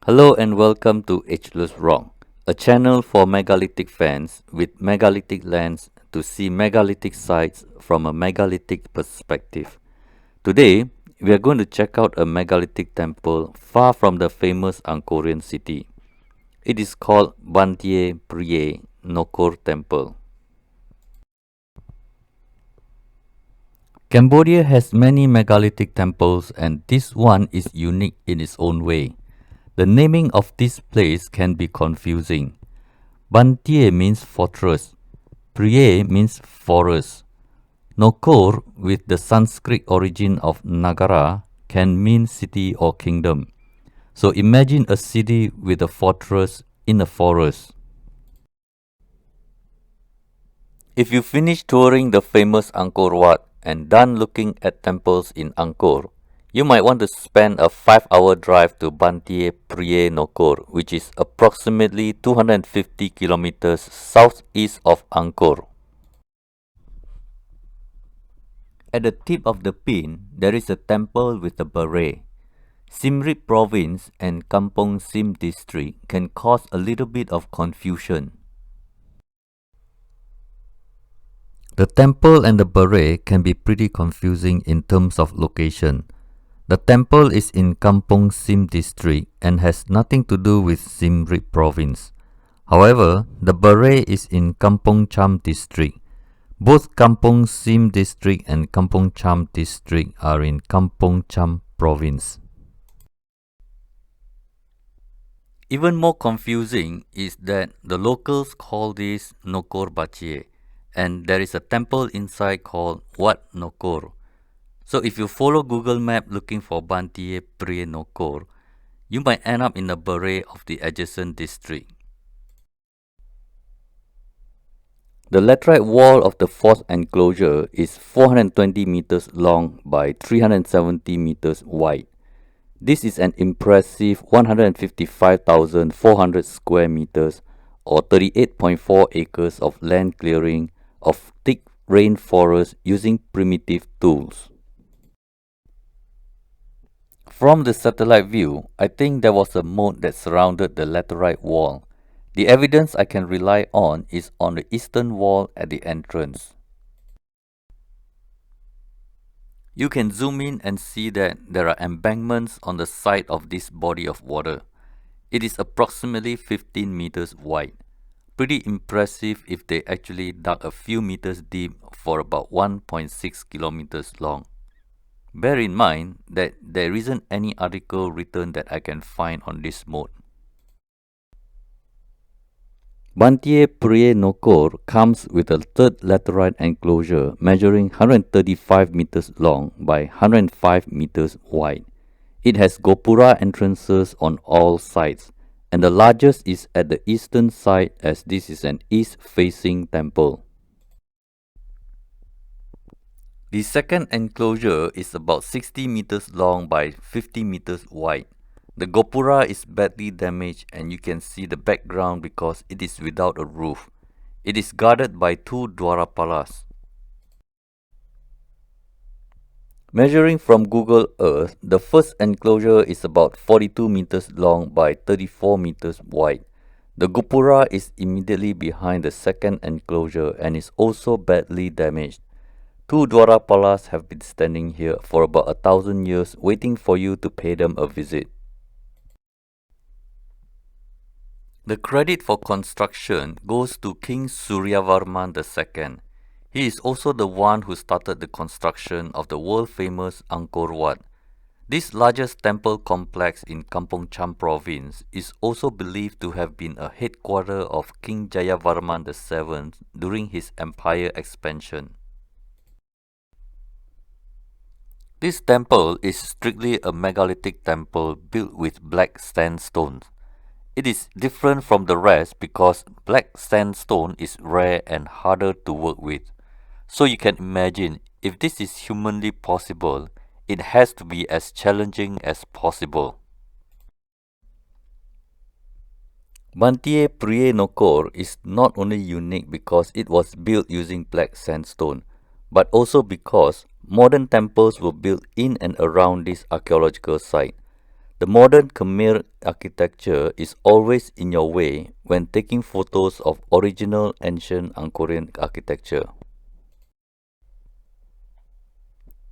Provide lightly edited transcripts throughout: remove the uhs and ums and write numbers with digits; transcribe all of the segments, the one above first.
Hello and welcome to Ageless Rock, a channel for megalithic fans with megalithic lens to see megalithic sites from a megalithic perspective. Today, we are going to check out a megalithic temple far from the famous Angkorian city. It is called Banteay Prei Nokor Temple. Cambodia has many megalithic temples and this one is unique in its own way. The naming of this place can be confusing. Banteay means fortress, Prei means forest. Nokor, with the Sanskrit origin of Nagara, can mean city or kingdom. So imagine a city with a fortress in a forest. If you finish touring the famous Angkor Wat and done looking at temples in Angkor, you might want to spend a 5-hour drive to Banteay Prei Nokor, which is approximately 250 kilometers southeast of Angkor. At the tip of the pin, there is a temple with a beret. Siem Reap province and Kampong Sim district can cause a little bit of confusion. The temple and the beret can be pretty confusing in terms of location. The temple is in Kampong Sim district and has nothing to do with Siem Reap province. However, the beret is in Kampong Cham district. Both Kampong Sim district and Kampong Cham district are in Kampong Cham province. Even more confusing is that the locals call this Nokor Bache, and there is a temple inside called Wat Nokor. So if you follow Google Map looking for Banteay Prei Nokor, you might end up in the beret of the adjacent district. The laterite wall of the fourth enclosure is 420 meters long by 370 meters wide. This is an impressive 155,400 square meters or 38.4 acres of land clearing of thick rainforest using primitive tools. From the satellite view, I think there was a moat that surrounded the laterite wall. The evidence I can rely on is on the eastern wall at the entrance. You can zoom in and see that there are embankments on the side of this body of water. It is approximately 15 meters wide. Pretty impressive if they actually dug a few meters deep for about 1.6 kilometers long. Bear in mind that there isn't any article written that I can find on this moat. Banteay Prei Nokor comes with a third laterite enclosure measuring 135 meters long by 105 meters wide. It has gopura entrances on all sides, and the largest is at the eastern side as this is an east-facing temple. The second enclosure is about 60 meters long by 50 meters wide. The gopura is badly damaged and you can see the background because it is without a roof. It is guarded by two dwarapalas. Measuring from Google Earth, the first enclosure is about 42 meters long by 34 meters wide. The gopura is immediately behind the second enclosure and is also badly damaged. Two dwarapalas have been standing here for about 1,000 years waiting for you to pay them a visit. The credit for construction goes to King Suryavarman II. He is also the one who started the construction of the world-famous Angkor Wat. This largest temple complex in Kampong Cham province is also believed to have been a headquarters of King Jayavarman VII during his empire expansion. This temple is strictly a megalithic temple built with black sandstone. It is different from the rest because black sandstone is rare and harder to work with. So you can imagine, if this is humanly possible, it has to be as challenging as possible. Banteay Prei Nokor is not only unique because it was built using black sandstone, but also because modern temples were built in and around this archaeological site. The modern Khmer architecture is always in your way when taking photos of original ancient Angkorean architecture.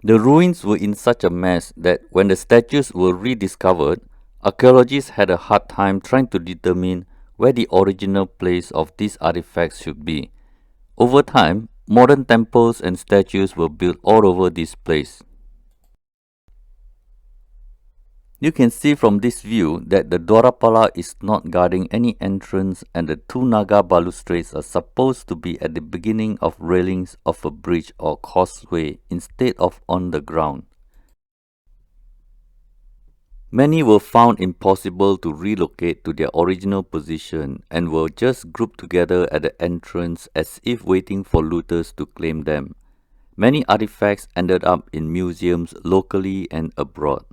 The ruins were in such a mess that when the statues were rediscovered, archaeologists had a hard time trying to determine where the original place of these artifacts should be. Over time, modern temples and statues were built all over this place. You can see from this view that the Dwarapala is not guarding any entrance and the two Naga balustrades are supposed to be at the beginning of railings of a bridge or causeway instead of on the ground. Many were found impossible to relocate to their original position and were just grouped together at the entrance as if waiting for looters to claim them. Many artifacts ended up in museums locally and abroad.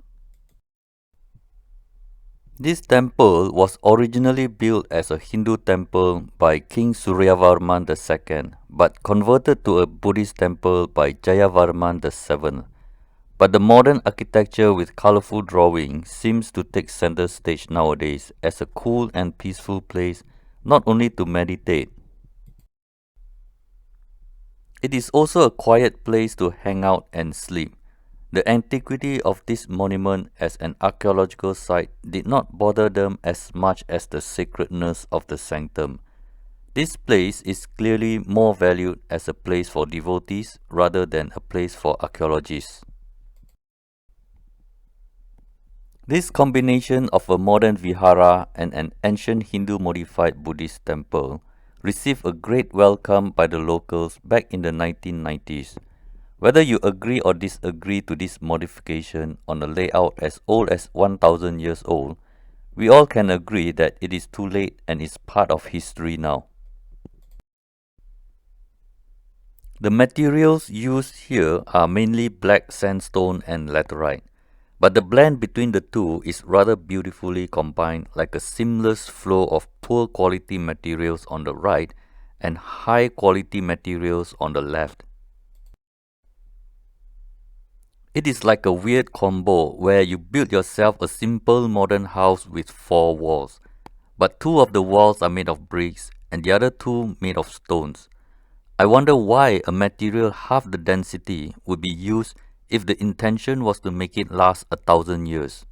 This temple was originally built as a Hindu temple by King Suryavarman II, but converted to a Buddhist temple by Jayavarman VII. But the modern architecture with colorful drawings seems to take center stage nowadays as a cool and peaceful place not only to meditate. It is also a quiet place to hang out and sleep. The antiquity of this monument as an archaeological site did not bother them as much as the sacredness of the sanctum. This place is clearly more valued as a place for devotees rather than a place for archaeologists. This combination of a modern vihara and an ancient Hindu modified Buddhist temple received a great welcome by the locals back in the 1990s. Whether you agree or disagree to this modification on a layout as old as 1000 years old, we all can agree that it is too late and is part of history now. The materials used here are mainly black sandstone and laterite, but the blend between the two is rather beautifully combined, like a seamless flow of poor quality materials on the right and high quality materials on the left. It is like a weird combo where you build yourself a simple modern house with 4 walls, but 2 of the walls are made of bricks and the other 2 made of stones. I wonder why a material half the density would be used if the intention was to make it last 1000 years.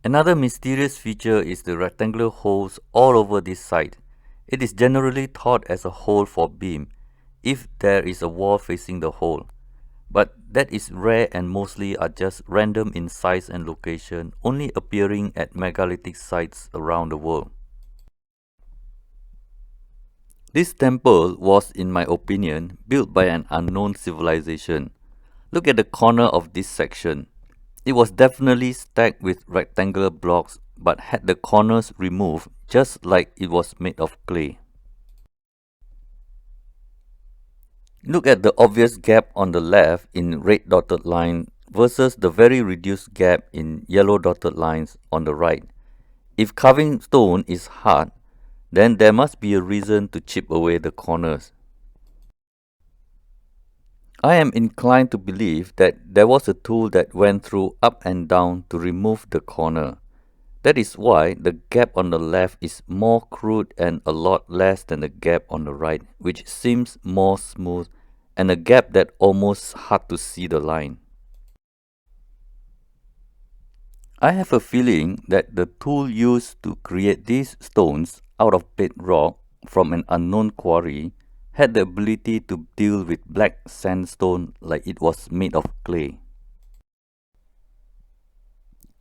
Another mysterious feature is the rectangular holes all over this site. It is generally thought as a hole for beam, if there is a wall facing the hole, but that is rare and mostly are just random in size and location, only appearing at megalithic sites around the world. This temple was, in my opinion, built by an unknown civilization. Look at the corner of this section. It was definitely stacked with rectangular blocks but had the corners removed just like it was made of clay. Look at the obvious gap on the left in red dotted line versus the very reduced gap in yellow dotted lines on the right. If carving stone is hard, then there must be a reason to chip away the corners. I am inclined to believe that there was a tool that went through up and down to remove the corner. That is why the gap on the left is more crude and a lot less than the gap on the right, which seems more smooth, and a gap that almost hard to see the line. I have a feeling that the tool used to create these stones out of bedrock from an unknown quarry had the ability to deal with black sandstone like it was made of clay.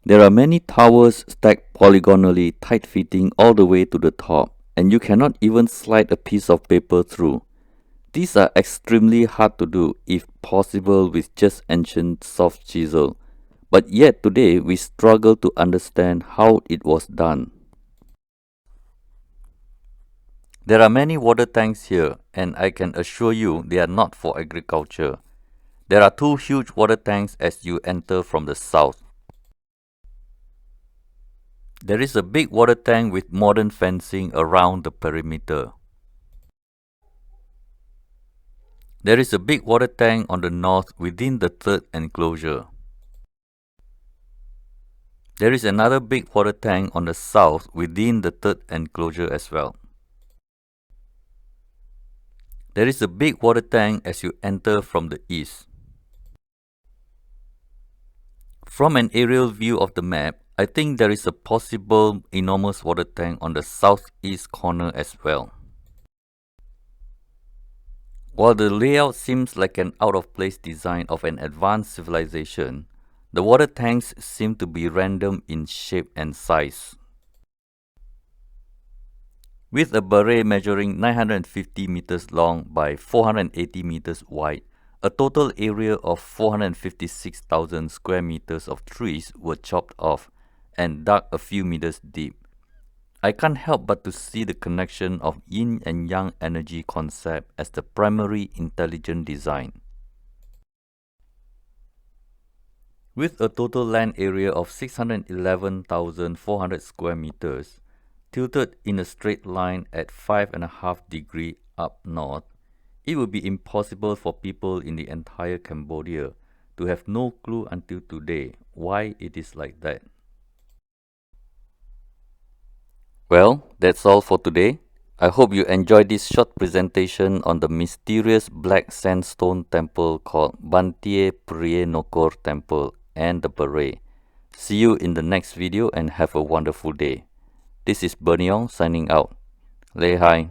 There are many towers stacked polygonally, tight-fitting all the way to the top, and you cannot even slide a piece of paper through. These are extremely hard to do, if possible with just ancient soft chisel, but yet today we struggle to understand how it was done. There are many water tanks here, and I can assure you they are not for agriculture. There are 2 huge water tanks as you enter from the south. There is a big water tank with modern fencing around the perimeter. There is a big water tank on the north within the third enclosure. There is another big water tank on the south within the third enclosure as well. There is a big water tank as you enter from the east. From an aerial view of the map, I think there is a possible enormous water tank on the southeast corner as well. While the layout seems like an out-of-place design of an advanced civilization, the water tanks seem to be random in shape and size. With a Prei measuring 950 meters long by 480 meters wide, a total area of 456,000 square meters of trees were chopped off and dug a few meters deep. I can't help but to see the connection of yin and yang energy concept as the primary intelligent design. With a total land area of 611,400 square meters, tilted in a straight line at 5.5 degrees up north, it would be impossible for people in the entire Cambodia to have no clue until today why it is like that. Well, that's all for today. I hope you enjoyed this short presentation on the mysterious black sandstone temple called Banteay Prei Nokor Temple and the Prei. See you in the next video and have a wonderful day. This is Berniong signing out. Lehai.